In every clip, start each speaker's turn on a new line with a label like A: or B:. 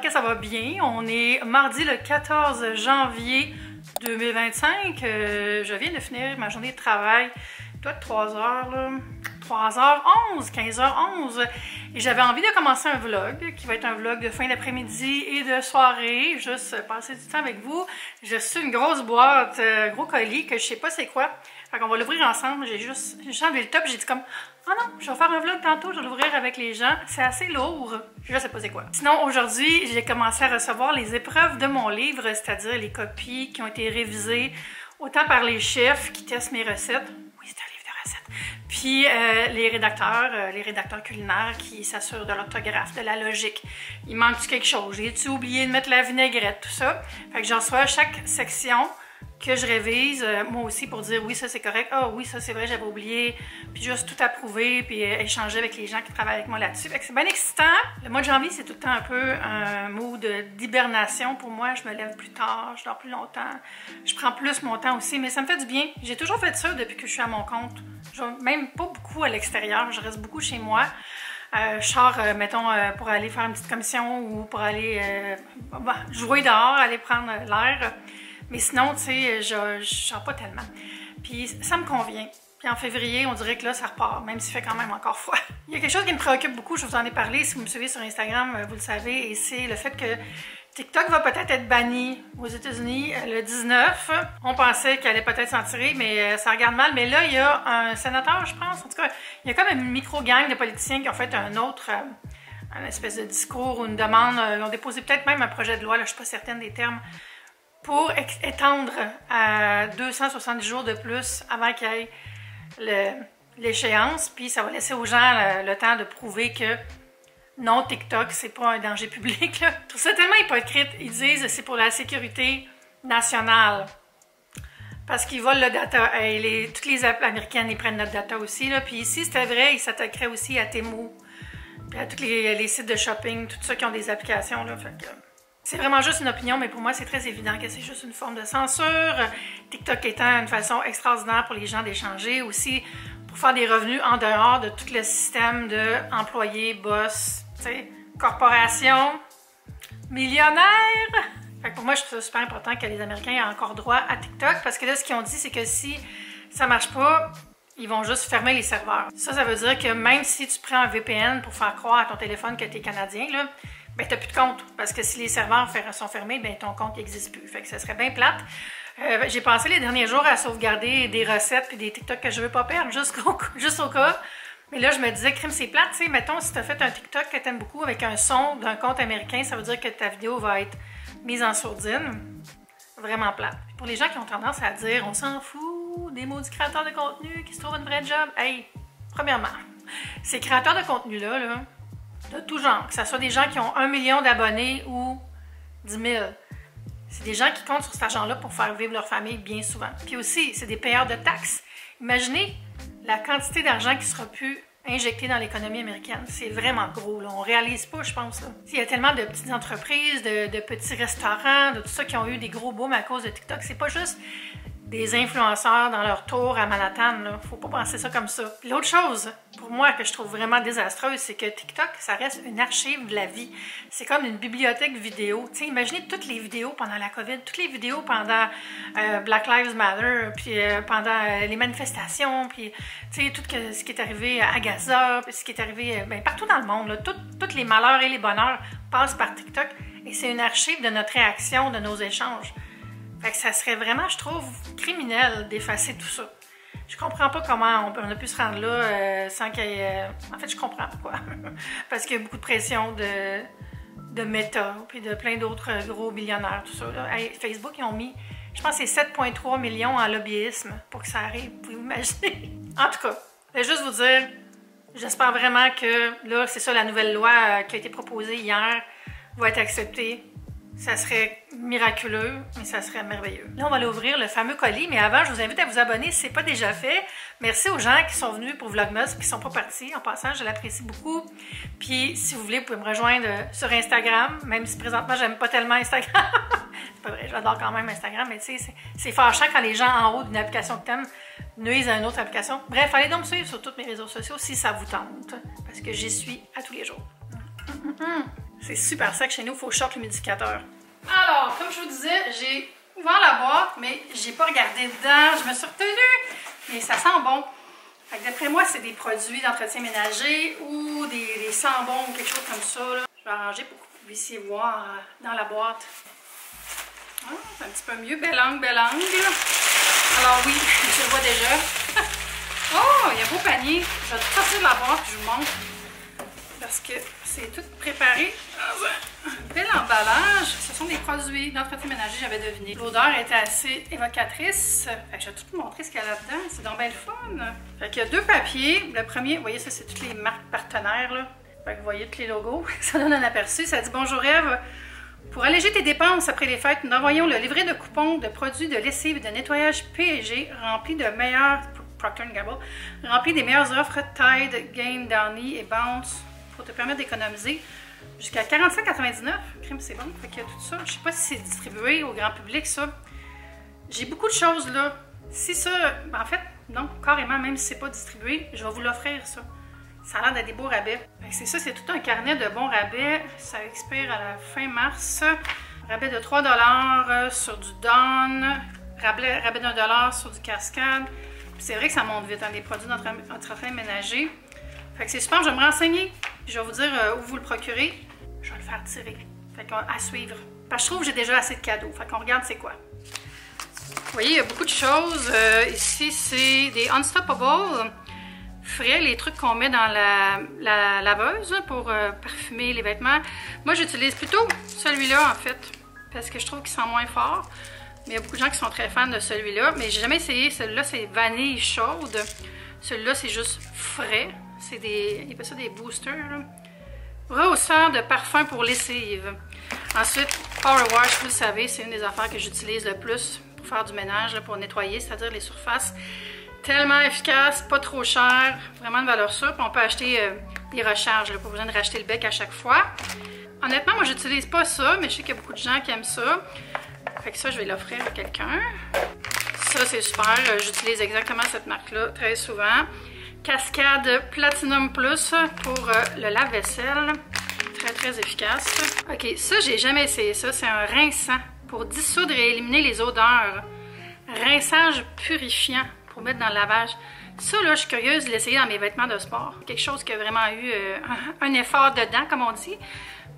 A: que ça va bien. On est mardi le 14 janvier 2025. Je viens de finir ma journée de travail. Il doit être 3 heures, là. 3h11, 15h11. Et j'avais envie de commencer un vlog, qui va être un vlog de fin d'après-midi et de soirée. Juste passer du temps avec vous. J'ai reçu une grosse boîte, gros colis, que je sais pas c'est quoi. Fait qu'on va l'ouvrir ensemble. J'ai juste enlevé le top. J'ai dit comme, oh non, je vais faire un vlog tantôt, je vais l'ouvrir avec les gens. C'est assez lourd. Je sais pas c'est quoi. Sinon, aujourd'hui, j'ai commencé à recevoir les épreuves de mon livre, c'est-à-dire les copies qui ont été révisées autant par les chefs qui testent mes recettes. Oui, c'est un livre de recettes. Puis les rédacteurs culinaires qui s'assurent de l'orthographe, de la logique. Il manque quelque chose. J'ai-tu oublié de mettre la vinaigrette, tout ça? Fait que j'en reçois à chaque section que je révise, moi aussi, pour dire oui, ça c'est correct, ah oui, ça c'est vrai, j'avais oublié, puis juste tout approuver, puis échanger avec les gens qui travaillent avec moi là-dessus. Fait que c'est bien excitant. Le mois de janvier, c'est tout le temps un peu un mood d'hibernation pour moi. Je me lève plus tard, je dors plus longtemps, je prends plus mon temps aussi, mais ça me fait du bien. J'ai toujours fait ça depuis que je suis à mon compte. Même pas beaucoup à l'extérieur, je reste beaucoup chez moi. Je sors, mettons, pour aller faire une petite commission ou pour aller jouer dehors, aller prendre l'air. Mais sinon, tu sais, je sors pas tellement. Puis ça me convient. Puis en février, on dirait que là, ça repart, même s'il fait quand même encore froid. Il y a quelque chose qui me préoccupe beaucoup, je vous en ai parlé, si vous me suivez sur Instagram, vous le savez, et c'est le fait que TikTok va peut-être être banni aux États-Unis le 19. On pensait qu'elle allait peut-être s'en tirer, mais ça regarde mal. Mais là, il y a un sénateur, je pense, en tout cas, il y a comme une micro-gang de politiciens qui ont fait un autre, une espèce de discours ou une demande. Ils ont déposé peut-être même un projet de loi, là, je ne suis pas certaine des termes, pour étendre à 270 jours de plus avant qu'il y ait l'échéance. Puis ça va laisser aux gens le temps de prouver que non, TikTok, c'est pas un danger public. Là. Je trouve ça tellement hypocrite. Ils disent que c'est pour la sécurité nationale. Parce qu'ils volent le data. Et toutes les apps américaines, ils prennent notre data aussi. Là. Puis ici, c'était vrai, ils s'attaqueraient aussi à Temu. Puis à tous les sites de shopping, tous ceux qui ont des applications. Là. Fait que, c'est vraiment juste une opinion, mais pour moi, c'est très évident que c'est juste une forme de censure. TikTok étant une façon extraordinaire pour les gens d'échanger, aussi pour faire des revenus en dehors de tout le système de employés, boss, tu sais, corporations, millionnaires. Fait que pour moi, je trouve ça super important que les Américains aient encore droit à TikTok, parce que là, ce qu'ils ont dit, c'est que si ça marche pas, ils vont juste fermer les serveurs. Ça veut dire que même si tu prends un VPN pour faire croire à ton téléphone que tu es Canadien, là, ben t'as plus de compte, parce que si les serveurs sont fermés, ben ton compte n'existe plus. Fait que ça serait bien plate. J'ai passé les derniers jours à sauvegarder des recettes et des TikTok que je veux pas perdre, juste au cas. Mais là, je me disais, crime, c'est plate, tu sais, mettons, si t'as fait un TikTok que t'aimes beaucoup avec un son d'un compte américain, ça veut dire que ta vidéo va être mise en sourdine. Vraiment plate. Pour les gens qui ont tendance à dire, on s'en fout des maudits créateurs de contenu qui se trouvent une vraie job, hey, premièrement, ces créateurs de contenu-là, de tout genre, que ce soit des gens qui ont 1 million d'abonnés ou 10 000. C'est des gens qui comptent sur cet argent-là pour faire vivre leur famille bien souvent. Puis aussi, c'est des payeurs de taxes. Imaginez la quantité d'argent qui sera pu injecter dans l'économie américaine. C'est vraiment gros, là. On réalise pas, je pense. Là. Il y a tellement de petites entreprises, de petits restaurants, de tout ça qui ont eu des gros booms à cause de TikTok. C'est pas juste des influenceurs dans leur tour à Manhattan, là. Faut pas penser ça comme ça. L'autre chose, pour moi, que je trouve vraiment désastreuse, c'est que TikTok, ça reste une archive de la vie. C'est comme une bibliothèque vidéo. Tu sais, imaginez toutes les vidéos pendant la COVID, toutes les vidéos pendant Black Lives Matter, puis pendant les manifestations, puis tu sais, tout ce qui est arrivé à Gaza, puis ce qui est arrivé partout dans le monde, là. Tous les malheurs et les bonheurs passent par TikTok, et c'est une archive de notre réaction, de nos échanges. Fait que ça serait vraiment, je trouve, criminel d'effacer tout ça. Je comprends pas comment on a pu se rendre là sans qu'il y ait... En fait, je comprends pourquoi. Parce qu'il y a beaucoup de pression de Meta, puis de plein d'autres gros millionnaires, tout ça. Là. Hey, Facebook, ils ont mis, je pense que c'est 7,3 millions en lobbyisme pour que ça arrive. Vous pouvez imaginer? En tout cas, je vais juste vous dire, j'espère vraiment que, là, c'est ça la nouvelle loi qui a été proposée hier, va être acceptée. Ça serait miraculeux, mais ça serait merveilleux. Là, on va aller ouvrir le fameux colis, mais avant, je vous invite à vous abonner si ce n'est pas déjà fait. Merci aux gens qui sont venus pour Vlogmas et qui ne sont pas partis. En passant, je l'apprécie beaucoup. Puis, si vous voulez, vous pouvez me rejoindre sur Instagram, même si présentement, j'aime pas tellement Instagram. C'est pas vrai, j'adore quand même Instagram, mais tu sais, c'est fâchant quand les gens en haut d'une application que t'aimes nuisent à une autre application. Bref, allez donc me suivre sur tous mes réseaux sociaux si ça vous tente, parce que j'y suis à tous les jours. C'est super sec chez nous, il faut que je sorte l'humidificateur. Alors, comme je vous disais, j'ai ouvert la boîte, mais j'ai pas regardé dedans. Je me suis retenue, mais ça sent bon. D'après moi, c'est des produits d'entretien ménager ou des sambons ou quelque chose comme ça. Là. Je vais arranger pour que vous puissiez voir dans la boîte. Ah, c'est un petit peu mieux. Belle angle, belle angle. Alors oui, je le vois déjà. Oh, il y a un beau panier. Je vais tout sortir de la boîte et je vous montre. Parce que c'est tout préparé dans un bel emballage. Ce sont des produits d'entretien ménager, j'avais deviné. L'odeur était assez évocatrice. Fait que je vais tout vous montrer ce qu'il y a là-dedans. C'est donc bien le fun. Fait qu'il y a 2 papiers. Le premier, vous voyez, ça, c'est toutes les marques partenaires. Là. Fait que vous voyez tous les logos. Ça donne un aperçu. Ça dit « Bonjour Ève. Pour alléger tes dépenses après les fêtes, nous envoyons le livret de coupons de produits de lessive et de nettoyage P&G rempli de meilleurs... Procter & Gamble, rempli des meilleures offres Tide, Gain, Downy et Bounce pour te permettre d'économiser jusqu'à 45,99 $. Crime, c'est bon. Fait qu'il y a tout ça. Je sais pas si c'est distribué au grand public, ça. J'ai beaucoup de choses là. Si ça, ben en fait, non, carrément, même si c'est pas distribué, je vais vous l'offrir, ça. Ça a l'air d'être des beaux rabais. C'est ça, c'est tout un carnet de bons rabais. Ça expire à la fin mars. Rabais de 3 $ sur du Dawn. Rabais de 1 $ sur du Cascade. C'est vrai que ça monte vite, hein, les produits d'entretien ménager. Fait que c'est super, je vais me renseigner. Puis je vais vous dire où vous le procurez. Je vais le faire tirer. Fait qu'à suivre. Parce que je trouve que j'ai déjà assez de cadeaux. Fait qu'on regarde c'est quoi. Vous voyez, il y a beaucoup de choses. Ici, c'est des Unstoppable. Frais, les trucs qu'on met dans la laveuse pour parfumer les vêtements. Moi, j'utilise plutôt celui-là, en fait. Parce que je trouve qu'il sent moins fort. Mais il y a beaucoup de gens qui sont très fans de celui-là. Mais j'ai jamais essayé. Celui-là, c'est vanille chaude. Celui-là, c'est juste frais. C'est des... Il appelle ça des boosters, là. Rehausseur de parfum pour lessive. Ensuite, Power Wash, vous le savez, c'est une des affaires que j'utilise le plus pour faire du ménage, là, pour nettoyer, c'est-à-dire les surfaces. Tellement efficace, pas trop cher. Vraiment de valeur sûre. Puis on peut acheter des recharges, là, pas besoin de racheter le bec à chaque fois. Honnêtement, moi, j'utilise pas ça, mais je sais qu'il y a beaucoup de gens qui aiment ça. Fait que ça, je vais l'offrir à quelqu'un. Ça, c'est super. J'utilise exactement cette marque-là très souvent. Cascade Platinum Plus pour le lave-vaisselle. Très, très efficace. OK, ça, j'ai jamais essayé ça. C'est un rinçant pour dissoudre et éliminer les odeurs. Rinçage purifiant pour mettre dans le lavage. Ça, là, je suis curieuse de l'essayer dans mes vêtements de sport. Quelque chose qui a vraiment eu un effort dedans, comme on dit.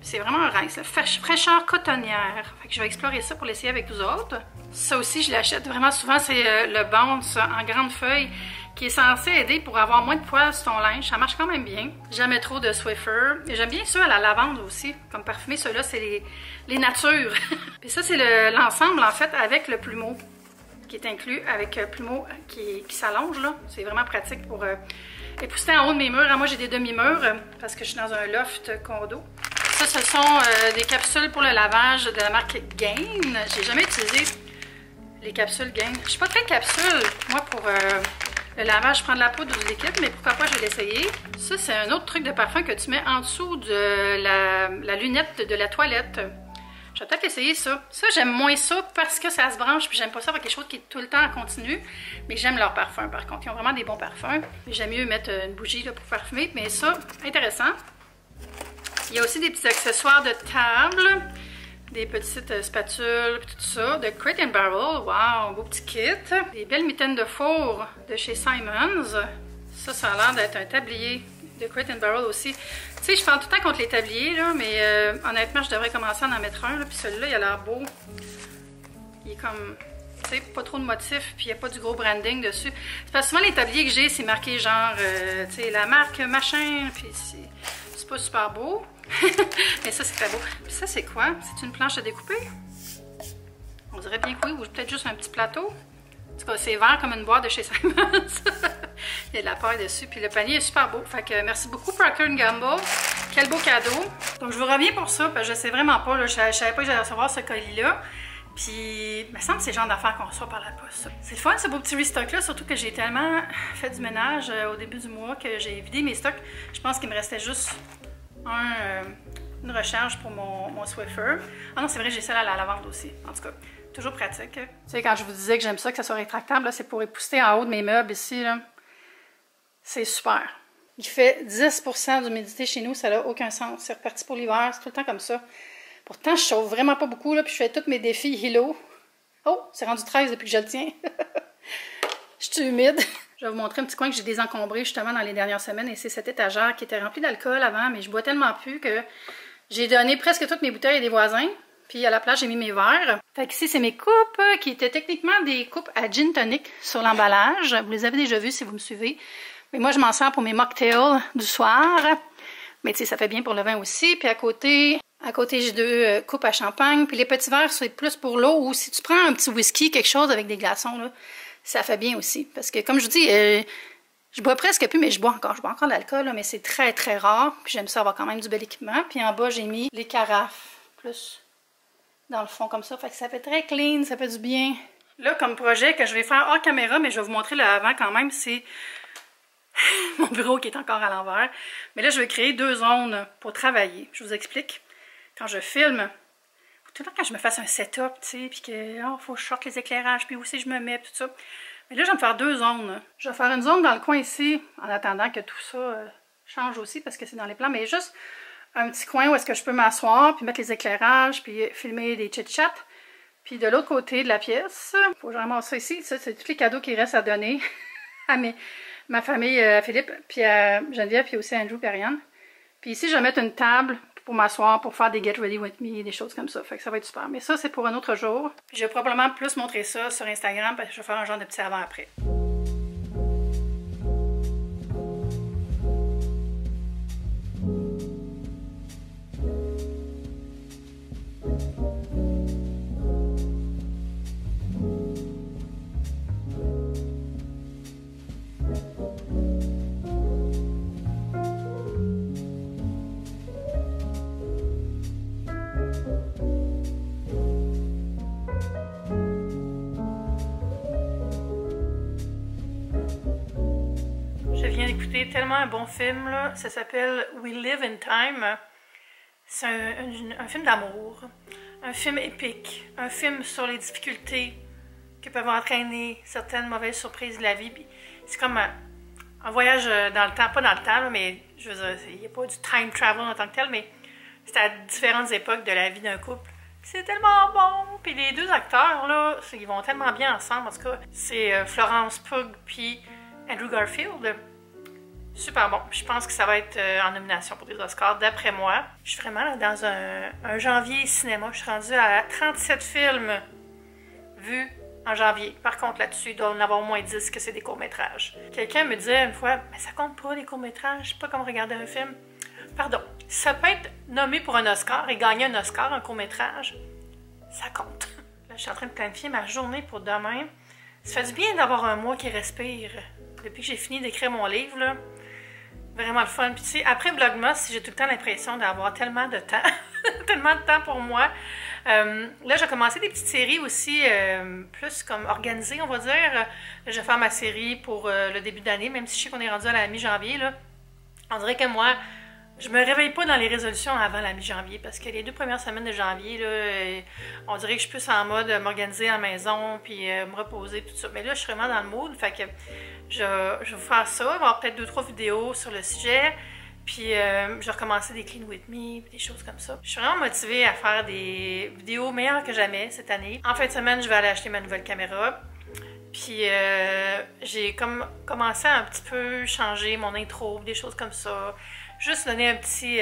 A: C'est vraiment un rince, fraîcheur cotonnière. Fait que je vais explorer ça pour l'essayer avec vous autres. Ça aussi, je l'achète vraiment souvent. C'est le Bounce en grande feuille qui est censé aider pour avoir moins de poils sur ton linge. Ça marche quand même bien. Jamais trop de Swiffer. J'aime bien ceux à la lavande aussi, comme parfumé. Ceux-là, c'est les natures. Puis ça, c'est l'ensemble, en fait, avec le plumeau qui est inclus, avec plumeau qui s'allonge, là. C'est vraiment pratique pour épousseter en haut de mes murs. Moi, j'ai des demi-murs parce que je suis dans un loft condo. Ça, ce sont des capsules pour le lavage de la marque Gain. J'ai jamais utilisé les capsules Gain. Je suis pas très capsule. Moi, pour le lavage, je prends de la poudre ou du liquide, mais pourquoi pas, je vais l'essayer. Ça, c'est un autre truc de parfum que tu mets en dessous de la lunette de la toilette. Je vais peut-être essayer ça. Ça, j'aime moins ça parce que ça se branche, puis j'aime pas ça avoir quelque chose qui est tout le temps en continu. Mais j'aime leur parfum, par contre. Ils ont vraiment des bons parfums. J'aime mieux mettre une bougie là, pour parfumer, mais ça, intéressant. Il y a aussi des petits accessoires de table, des petites spatules, tout ça, de Crate & Barrel. Wow, beau petit kit. Des belles mitaines de four de chez Simons. Ça a l'air d'être un tablier de Crate & Barrel aussi. Tu sais, je parle tout le temps contre les tabliers, là, mais honnêtement, je devrais commencer à en mettre un. Là, puis celui-là, il a l'air beau. Il est comme, tu sais, pas trop de motifs, puis il n'y a pas du gros branding dessus. C'est parce que souvent, les tabliers que j'ai, c'est marqué genre, tu sais, la marque machin, puis c'est pas super beau. Mais ça, c'est très beau. Puis ça, c'est quoi? C'est une planche à découper? On dirait bien que oui, ou peut-être juste un petit plateau. En tout cas, c'est vert comme une boîte de chez Simons. Il y a de la paille dessus. Puis le panier est super beau. Fait que merci beaucoup, Procter & Gamble. Quel beau cadeau. Donc, je vous reviens pour ça, parce que je sais vraiment pas. Là, je savais pas que j'allais recevoir ce colis-là. Puis, il me semble que c'est le genre d'affaires qu'on reçoit par la poste. C'est le fun, ce beau petit restock-là, surtout que j'ai tellement fait du ménage au début du mois que j'ai vidé mes stocks. Je pense qu'il me restait juste une recharge pour mon Swiffer. Ah non, c'est vrai, j'ai celle à la lavande aussi. En tout cas, toujours pratique. Tu sais, quand je vous disais que j'aime ça, que ça soit rétractable, c'est pour épousseter en haut de mes meubles ici. C'est super. Il fait 10% d'humidité chez nous, ça n'a aucun sens. C'est reparti pour l'hiver, c'est tout le temps comme ça. Pourtant, je chauffe vraiment pas beaucoup, là, puis je fais tous mes défis Hilo. Oh, c'est rendu 13 depuis que je le tiens. Je suis humide. Je vais vous montrer un petit coin que j'ai désencombré justement dans les dernières semaines, et c'est cette étagère qui était remplie d'alcool avant, mais je bois tellement plus que j'ai donné presque toutes mes bouteilles à des voisins. Puis à la place, j'ai mis mes verres. Fait que ici, c'est mes coupes qui étaient techniquement des coupes à gin tonic sur l'emballage. Vous les avez déjà vues si vous me suivez. Mais moi, je m'en sers pour mes mocktails du soir. Mais tu sais, ça fait bien pour le vin aussi. Puis à côté j'ai deux coupes à champagne. Puis les petits verres, c'est plus pour l'eau. Ou si tu prends un petit whisky, quelque chose avec des glaçons, là, ça fait bien aussi. Parce que comme je vous dis, je bois presque plus, mais je bois encore de l'alcool, mais c'est très, très rare. Puis j'aime ça avoir quand même du bel équipement. Puis en bas, j'ai mis les carafes. Plus dans le fond comme ça. Fait que ça fait très clean, ça fait du bien. Là, comme projet que je vais faire hors caméra, mais je vais vous montrer le avant quand même, c'est mon bureau qui est encore à l'envers. Mais là, je vais créer 2 zones pour travailler. Je vous explique. Quand je filme, tout le temps quand je me fasse un setup, tu sais, puis que faut que je sorte les éclairages, puis où c'est que je me mets, tout ça. Mais là, je vais me faire 2 zones. Je vais faire une zone dans le coin ici, en attendant que tout ça change aussi, parce que c'est dans les plans, mais juste un petit coin où est-ce que je peux m'asseoir, puis mettre les éclairages, puis filmer des chit-chats. Puis de l'autre côté de la pièce, il faut que je ramasse ça ici. Ça, c'est tous les cadeaux qui restent à donner à ma famille, à Philippe, puis à Geneviève, puis aussi à Andrew et Ariane. Puis ici, je vais mettre une table pour m'asseoir, pour faire des Get Ready With Me, des choses comme ça. Fait que ça va être super. Mais ça, c'est pour un autre jour. Puis je vais probablement plus montrer ça sur Instagram, parce que je vais faire un genre de petit avant-après. Tellement un bon film, là. Ça s'appelle We Live in Time. C'est un film d'amour, un film épique, un film sur les difficultés que peuvent entraîner certaines mauvaises surprises de la vie. C'est comme un voyage dans le temps, pas dans le temps, là, mais je veux dire, il n'y a pas du time travel en tant que tel, mais c'est à différentes époques de la vie d'un couple. C'est tellement bon! Puis les 2 acteurs, là, ils vont tellement bien ensemble. En tout cas, c'est Florence Pugh puis Andrew Garfield. Super bon. Je pense que ça va être en nomination pour des Oscars, d'après moi. Je suis vraiment là, dans un janvier cinéma. Je suis rendue à 37 films vus en janvier. Par contre, là-dessus, il doit en avoir au moins 10 que c'est des courts-métrages. Quelqu'un me disait une fois, mais ça compte pas les courts-métrages, c'est pas comme regarder un film. Pardon. Ça peut être nommé pour un Oscar et gagner un Oscar, un court-métrage. Ça compte. Là, je suis en train de planifier ma journée pour demain. Ça fait du bien d'avoir un mois qui respire. Depuis que j'ai fini d'écrire mon livre, là, vraiment le fun. Puis tu sais, après Vlogmas, j'ai tout le temps l'impression d'avoir tellement de temps. Tellement de temps pour moi. Là, j'ai commencé des petites séries aussi, plus comme organisées, on va dire. Là, je vais faire ma série pour le début d'année, même si je sais qu'on est rendu à la mi-janvier, là. On dirait que moi, je me réveille pas dans les résolutions avant la mi-janvier, parce que les 2 premières semaines de janvier, là, on dirait que je suis plus en mode m'organiser à la maison, puis me reposer, tout ça. Mais là, je suis vraiment dans le mood, fait que je vais vous faire ça. Il va y avoir peut-être 2-3 vidéos sur le sujet. Puis je vais recommencer des Clean With Me, des choses comme ça. Je suis vraiment motivée à faire des vidéos meilleures que jamais cette année. En fin de semaine, je vais aller acheter ma nouvelle caméra. Puis j'ai commencé à un petit peu changer mon intro, des choses comme ça. Juste donner un petit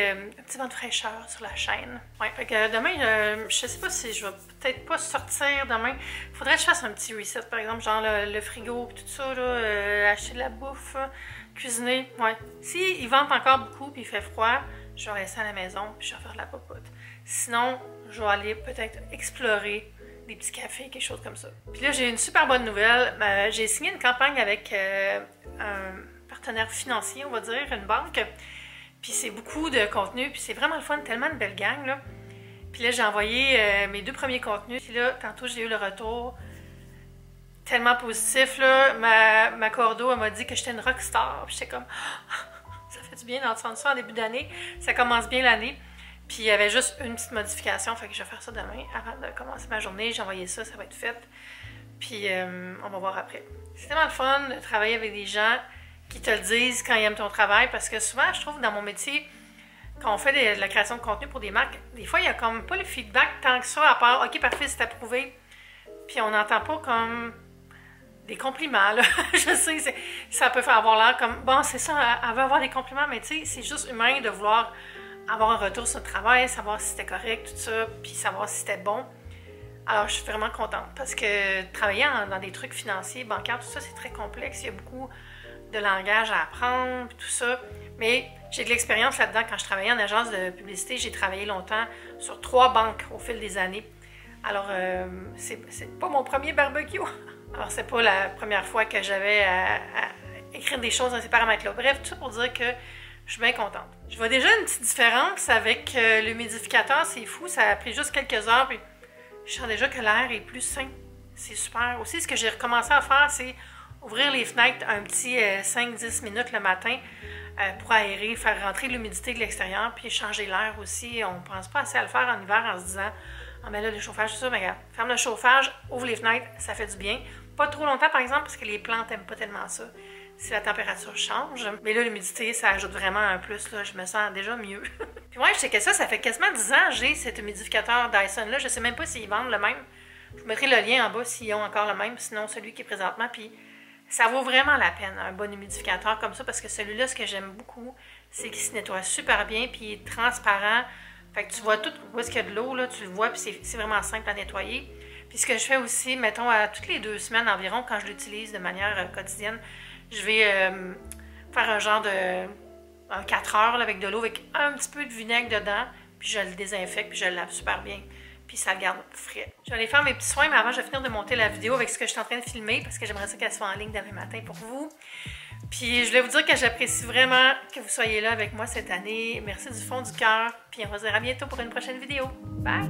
A: vent de fraîcheur sur la chaîne. Ouais, fait que demain, je sais pas si je vais peut-être pas sortir demain. Faudrait que je fasse un petit reset, par exemple, genre le frigo, tout ça, là, acheter de la bouffe, cuisiner. Ouais. Si il vente encore beaucoup puis il fait froid, je vais rester à la maison puis je vais faire de la popote. Sinon, je vais aller peut-être explorer des petits cafés, quelque chose comme ça. Puis là, j'ai une super bonne nouvelle. J'ai signé une campagne avec un partenaire financier, on va dire, une banque. Puis c'est beaucoup de contenu, puis c'est vraiment le fun, tellement de belle gang, là. Puis là, j'ai envoyé mes 2 premiers contenus. Puis là, tantôt, j'ai eu le retour tellement positif, là. Ma cordo, elle m'a dit que j'étais une rockstar. Puis j'étais comme, ça fait du bien d'entendre ça en début d'année. Ça commence bien l'année. Puis il y avait juste une petite modification, fait que je vais faire ça demain. Avant de commencer ma journée, j'ai envoyé ça, ça va être fait. Puis on va voir après. C'est tellement le fun de travailler avec des gens qui te le disent quand ils aiment ton travail, parce que souvent, je trouve, dans mon métier, quand on fait de la création de contenu pour des marques, des fois, il n'y a comme pas le feedback tant que ça, à part « Ok, parfait, c'est approuvé », puis on n'entend pas comme des compliments, là. Je sais, ça peut faire avoir l'air comme « Bon, c'est ça, elle veut avoir des compliments », mais tu sais, c'est juste humain de vouloir avoir un retour sur le travail, savoir si c'était correct, tout ça, puis savoir si c'était bon. Alors, je suis vraiment contente parce que travailler dans des trucs financiers, bancaires, tout ça, c'est très complexe. Il y a beaucoup de langage à apprendre, tout ça. Mais j'ai de l'expérience là-dedans. Quand je travaillais en agence de publicité, j'ai travaillé longtemps sur 3 banques au fil des années. Alors, c'est pas mon premier barbecue. Alors, c'est pas la première fois que j'avais à écrire des choses dans ces paramètres-là. Bref, tout ça pour dire que je suis bien contente. Je vois déjà une petite différence avec l'humidificateur. C'est fou, ça a pris juste quelques heures. Puis je sens déjà que l'air est plus sain. C'est super. Aussi, ce que j'ai recommencé à faire, c'est ouvrir les fenêtres un petit 5-10 minutes le matin pour aérer, faire rentrer l'humidité de l'extérieur, puis changer l'air aussi. On ne pense pas assez à le faire en hiver en se disant « Ah, mais là, le chauffage, c'est ça, mais regarde, ferme le chauffage, ouvre les fenêtres, ça fait du bien. » Pas trop longtemps, par exemple, parce que les plantes n'aiment pas tellement ça si la température change. Mais là, l'humidité, ça ajoute vraiment un plus. Là, je me sens déjà mieux. Puis moi, je sais que ça fait quasiment 10 ans que j'ai cet humidificateur Dyson-là. Je ne sais même pas s'ils vendent le même. Je vous mettrai le lien en bas s'ils ont encore le même, sinon celui qui est présentement. Puis ça vaut vraiment la peine, un bon humidificateur comme ça, parce que celui-là, ce que j'aime beaucoup, c'est qu'il se nettoie super bien, puis il est transparent. Fait que tu vois tout où est-ce qu'il y a de l'eau, là, tu le vois, puis c'est vraiment simple à nettoyer. Puis ce que je fais aussi, mettons, à toutes les 2 semaines environ, quand je l'utilise de manière quotidienne, je vais faire un genre de 4 heures là, avec de l'eau, avec un petit peu de vinaigre dedans, puis je le désinfecte, puis je le lave super bien. Puis ça le garde frais. Je vais aller faire mes petits soins, mais avant, je vais finir de monter la vidéo avec ce que je suis en train de filmer, parce que j'aimerais ça qu'elle soit en ligne demain matin pour vous. Puis je voulais vous dire que j'apprécie vraiment que vous soyez là avec moi cette année. Merci du fond du cœur, puis on va se dire à bientôt pour une prochaine vidéo. Bye!